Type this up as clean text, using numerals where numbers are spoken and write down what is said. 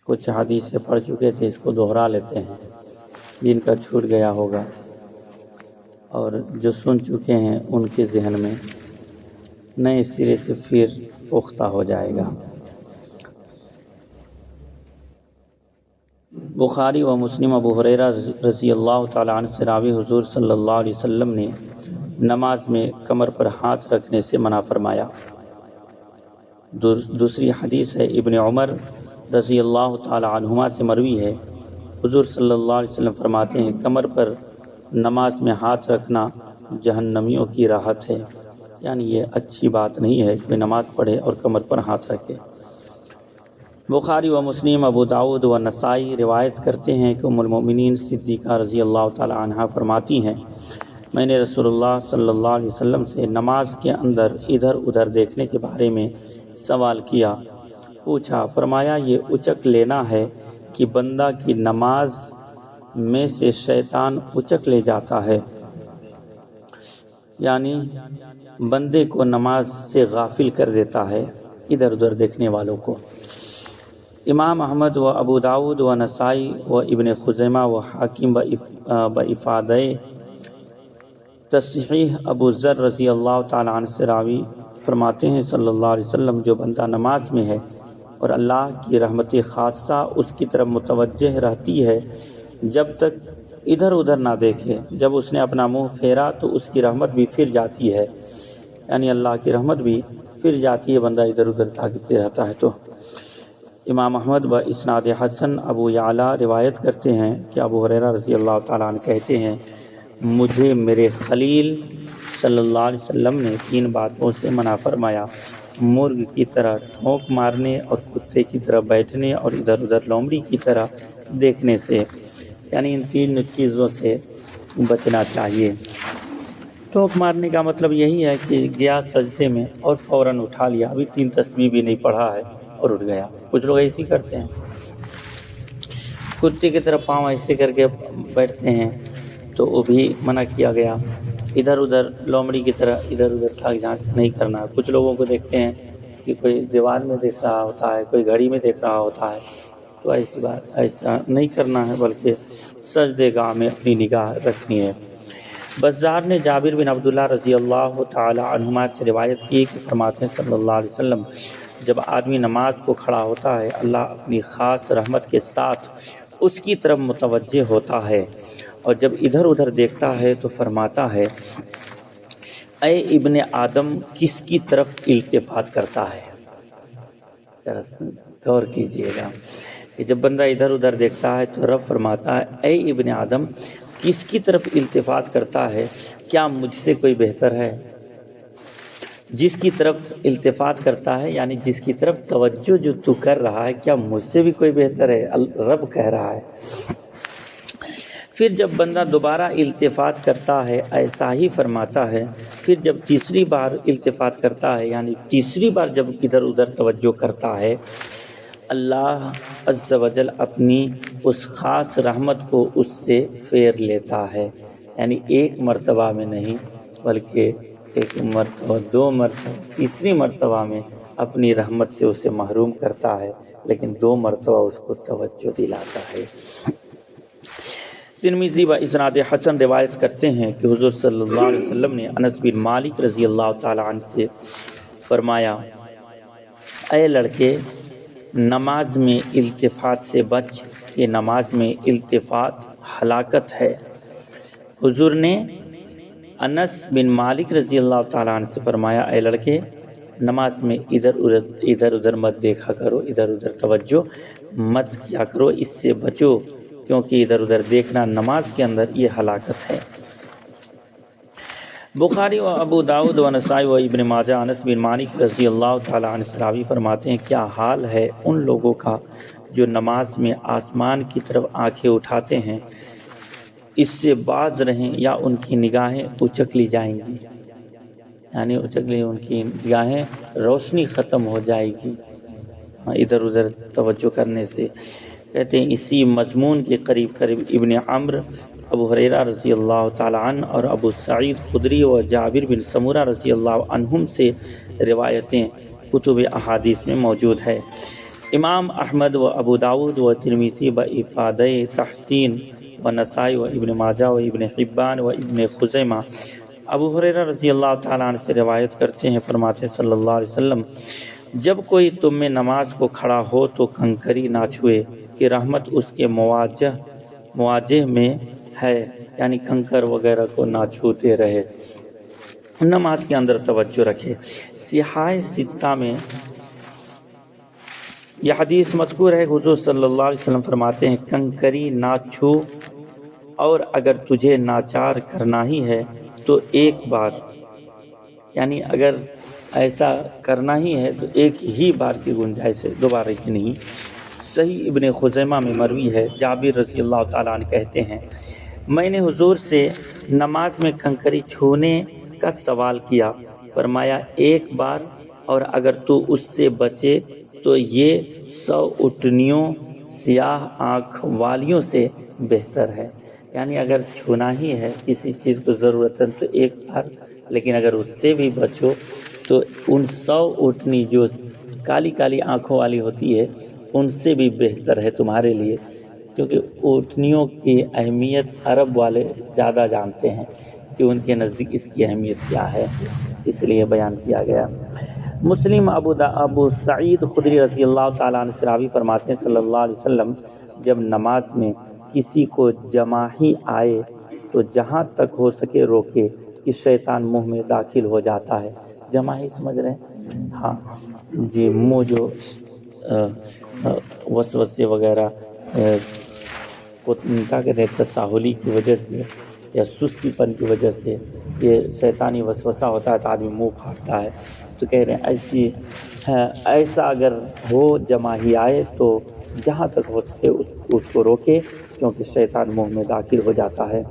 کچھ حدیثیں پڑھ چکے تھے، اس کو دوہرا لیتے ہیں جن کا چھوٹ گیا ہوگا، اور جو سن چکے ہیں ان کے ذہن میں نئے سرے سے پھر پختہ ہو جائے گا۔ بخاری و مسلم ابو ہریرہ رضی اللہ تعالیٰ عنہ سے راوی حضور صلی اللہ علیہ وسلم نے نماز میں کمر پر ہاتھ رکھنے سے منع فرمایا۔ دوسری حدیث ہے ابن عمر رضی اللہ تعالیٰ عنہما سے مروی ہے، حضور صلی اللہ علیہ وسلم فرماتے ہیں کمر پر نماز میں ہاتھ رکھنا جہنمیوں کی راحت ہے، یعنی یہ اچھی بات نہیں ہے کہ نماز پڑھے اور کمر پر ہاتھ رکھے۔ بخاری و مسلم ابو داؤد و نسائی روایت کرتے ہیں کہ ام المؤمنین صدیقہ رضی اللہ تعالی عنہا فرماتی ہیں میں نے رسول اللہ صلی اللہ علیہ وسلم سے نماز کے اندر ادھر ادھر دیکھنے کے بارے میں سوال کیا، پوچھا، فرمایا یہ اچک لینا ہے کہ بندہ کی نماز میں سے شیطان اچک لے جاتا ہے، یعنی بندے کو نماز سے غافل کر دیتا ہے ادھر ادھر دیکھنے والوں کو۔ امام احمد و ابو داود و نسائی و ابن خزیمہ و حاکم بافادہ تصحیح ابو ذر رضی اللہ تعالیٰ عنہ سے راوی فرماتے ہیں صلی اللہ علیہ وسلم جو بندہ نماز میں ہے اور اللہ کی رحمت خاصہ اس کی طرف متوجہ رہتی ہے جب تک ادھر ادھر نہ دیکھے، جب اس نے اپنا منہ پھیرا تو اس کی رحمت بھی پھر جاتی ہے، یعنی اللہ کی رحمت بھی پھر جاتی ہے بندہ ادھر ادھر تاکتے رہتا ہے تو۔ امام احمد و اسناد حسن ابو یعلا روایت کرتے ہیں کہ ابو ہریرہ رضی اللہ تعالیٰ عنہ کہتے ہیں مجھے میرے خلیل صلی اللہ علیہ وسلم نے 3 باتوں سے منع فرمایا، مرغ کی طرح ٹھونک مارنے اور کتے کی طرح بیٹھنے اور ادھر ادھر لومڑی کی طرح دیکھنے سے، یعنی ان 3 چیزوں سے بچنا چاہیے۔ ٹھونک مارنے کا مطلب یہی ہے کہ گیا سجدے میں اور فوراً اٹھا لیا، ابھی 3 تسبیح بھی نہیں پڑھا ہے اور اٹھ گیا، کچھ لوگ ایسے کرتے ہیں، کتے کی طرح پاؤں ایسے کر کے بیٹھتے ہیں تو وہ بھی منع کیا گیا۔ ادھر ادھر لومڑی کی طرح ادھر ادھر ٹھاک جھانک نہیں کرنا ہے۔ کچھ لوگوں کو دیکھتے ہیں کہ کوئی دیوار میں دیکھ رہا ہوتا ہے، کوئی گھڑی میں دیکھ رہا ہوتا ہے، تو ایسا نہیں کرنا ہے، بلکہ سجدے گاہ میں اپنی نگاہ رکھنی ہے۔ بزار نے جابر بن عبداللہ رضی اللہ تعالی عنہما سے روایت کی کہ فرماتے ہیں صلی اللہ علیہ وسلم جب آدمی نماز کو کھڑا ہوتا ہے اللہ اپنی خاص رحمت کے ساتھ اس کی طرف متوجہ ہوتا ہے، اور جب ادھر ادھر دیکھتا ہے تو فرماتا ہے اے ابن آدم کس کی طرف التفات کرتا ہے۔ ذرا غور کیجئے گا کہ جب بندہ ادھر ادھر دیکھتا ہے تو رب فرماتا ہے اے ابن آدم کس کی طرف التفات کرتا ہے، کیا مجھ سے کوئی بہتر ہے؟ جس کی طرف التفات کرتا ہے یعنی جس کی طرف توجہ جو تو کر رہا ہے، کیا مجھ سے بھی کوئی بہتر ہے؟ رب کہہ رہا ہے۔ پھر جب بندہ دوبارہ التفات کرتا ہے ایسا ہی فرماتا ہے، پھر جب تیسری بار التفات کرتا ہے یعنی تیسری بار جب ادھر ادھر توجہ کرتا ہے، اللہ عز و جل اپنی اس خاص رحمت کو اس سے پھیر لیتا ہے، یعنی 1 مرتبہ میں نہیں بلکہ 1 مرتبہ 2 مرتبہ، تیسری مرتبہ میں اپنی رحمت سے اسے محروم کرتا ہے، لیکن 2 مرتبہ اس کو توجہ دلاتا ہے۔ ترمذی و اسناد حسن روایت کرتے ہیں کہ حضور صلی اللہ علیہ وسلم نے انس بن مالک رضی اللہ تعالی عنہ سے فرمایا اے لڑکے نماز میں التفات سے بچ کہ نماز میں التفات ہلاکت ہے۔ حضور نے انس بن مالک رضی اللہ تعالیٰ عنہ سے فرمایا اے لڑکے نماز میں ادھر ادھر مت دیکھا کرو، ادھر ادھر توجہ مت کیا کرو، اس سے بچو کیونکہ ادھر ادھر دیکھنا نماز کے اندر یہ ہلاکت ہے۔ بخاری و ابو داود و نسائی و ابن ماجہ انس بن مالک رضی اللہ تعالیٰ عنہ سے راوی فرماتے ہیں کیا حال ہے ان لوگوں کا جو نماز میں آسمان کی طرف آنکھیں اٹھاتے ہیں، اس سے باز رہیں یا ان کی نگاہیں اچک لی جائیں گی، یعنی اچک لی ان کی نگاہیں روشنی ختم ہو جائے گی ادھر ادھر توجہ کرنے سے۔ کہتے ہیں اسی مضمون کے قریب ابن عمرو، ابو ہریرہ رضی اللہ تعالی عنہ اور ابو سعید خدری و جابر بن سمورہ رضی اللہ عنہم سے روایتیں کتب احادیث میں موجود ہے۔ امام احمد و ابو داود و ترمذی بافادہ تحسین و نسائی و ابن ماجہ و ابن حبان و ابن خزیمہ ابو ہریرہ رضی اللہ تعالیٰ عنہ سے روایت کرتے ہیں، فرماتے ہیں صلی اللہ علیہ وسلم، جب کوئی تم میں نماز کو کھڑا ہو تو کنکری نہ چھوئے کہ رحمت اس کے مواجہ میں ہے، یعنی کنکر وغیرہ کو نہ چھوتے رہے، نماز کے اندر توجہ رکھے۔ صحاح ستہ میں یہ حدیث مذکور ہے، حضور صلی اللہ علیہ وسلم فرماتے ہیں کنکری نہ چھو، اور اگر تجھے ناچار کرنا ہی ہے تو ایک بار، یعنی اگر ایسا کرنا ہی ہے تو ایک ہی بار کی گنجائش ہے، دوبارہ کی نہیں۔ صحیح ابن خزیمہ میں مروی ہے، جابر رضی اللہ تعالیٰ عنہ کہتے ہیں، میں نے حضور سے نماز میں کنکری چھونے کا سوال کیا، فرمایا ایک بار، اور اگر تو اس سے بچے تو یہ 100 اٹنیوں سیاہ آنکھ والیوں سے بہتر ہے۔ یعنی اگر چھونا ہی ہے کسی چیز کو ضرورت ہے تو ایک بار، لیکن اگر اس سے بھی بچو تو ان 100 اٹھنی جو کالی کالی آنکھوں والی ہوتی ہے ان سے بھی بہتر ہے تمہارے لیے، کیونکہ اٹھنیوں کی اہمیت عرب والے زیادہ جانتے ہیں کہ ان کے نزدیک اس کی اہمیت کیا ہے، اس لیے بیان کیا گیا۔ مسلم ابو سعید خدری رضی اللہ تعالیٰ عنہ سے راوی فرماتے ہیں صلی اللہ علیہ وسلم، جب نماز میں کسی کو جماحی آئے تو جہاں تک ہو سکے روکے کہ شیطان منہ میں داخل ہو جاتا ہے۔ جماحی سمجھ رہے ہیں؟ ہاں جی، منہ جو وسوسے وغیرہ کو کیا کہتے ہیں، تساہلی کی وجہ سے یا سستی پن کی وجہ سے یہ شیطانی وسوسہ ہوتا ہے تو آدمی منہ پھاڑتا ہے، تو کہہ رہے ہیں ایسا اگر ہو جماحی آئے تو جہاں تک ہو سکے اس کو روکے، کیونکہ شیطان منہ میں داخل ہو جاتا ہے۔